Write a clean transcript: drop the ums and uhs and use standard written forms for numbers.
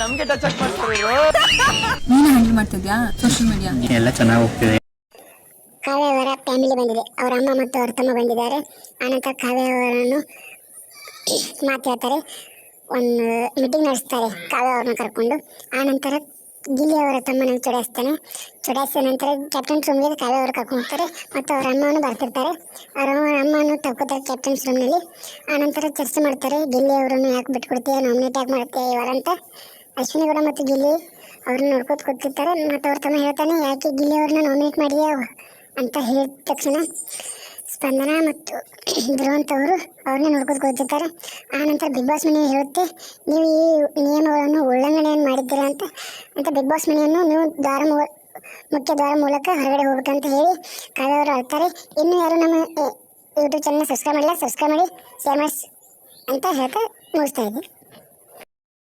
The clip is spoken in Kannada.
ನಮ್ಗೆ ಟಚ್ ಮಾಡ್ತಾರೆ. ನೀನು ಹ್ಯಾಂಡಲ್ ಮಾಡ್ತಿದ್ಯಾ ಸೋಷಿಯಲ್ ಮೀಡಿಯಾ? ಎಲ್ಲ ಚೆನ್ನಾಗಿ ಹೋಗ್ತಿದೆ. ಕಾವ್ಯ ಅವರ ಫ್ಯಾಮಿಲಿ ಬಂದಿದೆ, ಅವರ ಅಮ್ಮ ಮತ್ತು ಅವರ ತಮ್ಮ ಬಂದಿದ್ದಾರೆ. ಆನಂತರ ಕಾವ್ಯ ಅವರನ್ನು ಮಾತಾಡ್ತಾರೆ, ಒಂದು ಮೀಟಿಂಗ್ ನಡೆಸ್ತಾರೆ ಕಾವ್ಯ ಅವ್ರನ್ನ ಕರ್ಕೊಂಡು. ಆನಂತರ ಗಿಲ್ಲಿ ಅವರ ತಮ್ಮನ ಚುಡಾಯಿಸಿದ ನಂತರ ಕ್ಯಾಪ್ಟನ್ಸ್ ರೂಮ್ಗೆ ಕಾವ್ಯ ಅವರು ಕರ್ಕೊಂಡು ಹೋಗ್ತಾರೆ ಮತ್ತು ಅವರ ಅಮ್ಮವನ್ನು ಬರ್ತಿರ್ತಾರೆ. ಅವರ ಅಮ್ಮವನ್ನು ತಗೋತಾರೆ ಕ್ಯಾಪ್ಟನ್ಸ್ ರೂಮ್ನಲ್ಲಿ. ಆನಂತರ ಚರ್ಚೆ ಮಾಡ್ತಾರೆ, ಗಿಲ್ಲಿ ಅವರನ್ನು ಯಾಕೆ ಬಿಟ್ಕೊಡ್ತೀಯ, ನಾಮಿನೇಟ್ ಯಾಕೆ ಮಾಡ್ತೀಯ ಇವರಂತ. ಅಶ್ವಿನಿ ಗೌಡ ಮತ್ತು ಗಿಲ್ಲಿ ಅವ್ರನ್ನ ನೋಡ್ಕೊತ ಕೂತಿರ್ತಾರೆ ಮತ್ತು ಅವ್ರ ತಮ್ಮ ಹೇಳ್ತಾನೆ, ಯಾಕೆ ಗಿಲ್ಲಿ ಅವ್ರನ್ನ ನಾಮಿನೇಟ್ ಮಾಡಿದ್ಯಾ ಅಂತ ಹೇಳಿದ ತಕ್ಷಣ ಸ್ಪಂದನ ಮತ್ತು ಧ್ರುವಂತ್ ಅವರು ಅವ್ರನ್ನ ನೋಡ್ಕೊತ ಕೂತಿರ್ತಾರೆ. ಆನಂತರ ಬಿಗ್ ಬಾಸ್ ಮನೆ ಹೇಳುತ್ತೆ, ನೀವು ಈ ನಿಯಮಗಳನ್ನು ಉಲ್ಲಂಘನೆಯನ್ನು ಮಾಡಿದ್ದೀರಾ ಅಂತ ಬಿಗ್ ಬಾಸ್ ಮನೆಯನ್ನು ನೀವು ಮುಖ್ಯ ದ್ವಾರ ಮೂಲಕ ಹೊರಗಡೆ ಹೋಗ್ಬೇಕಂತ ಹೇಳಿ ಕಾವ್ಯ ಅವರು ಹೇಳ್ತಾರೆ. ಇನ್ನು ಯಾರು ನಮ್ಮ ಯೂಟ್ಯೂಬ್ ಚಾನಲ್ನ ಸಬ್ಸ್ಕ್ರೈಬ್ ಮಾಡಿ, ಶೇರ್ ಮಾಡಿ ಅಂತ ಹೇಳ್ತಾ ಮುಗಿಸ್ತಾ ಇದ್ದೆ.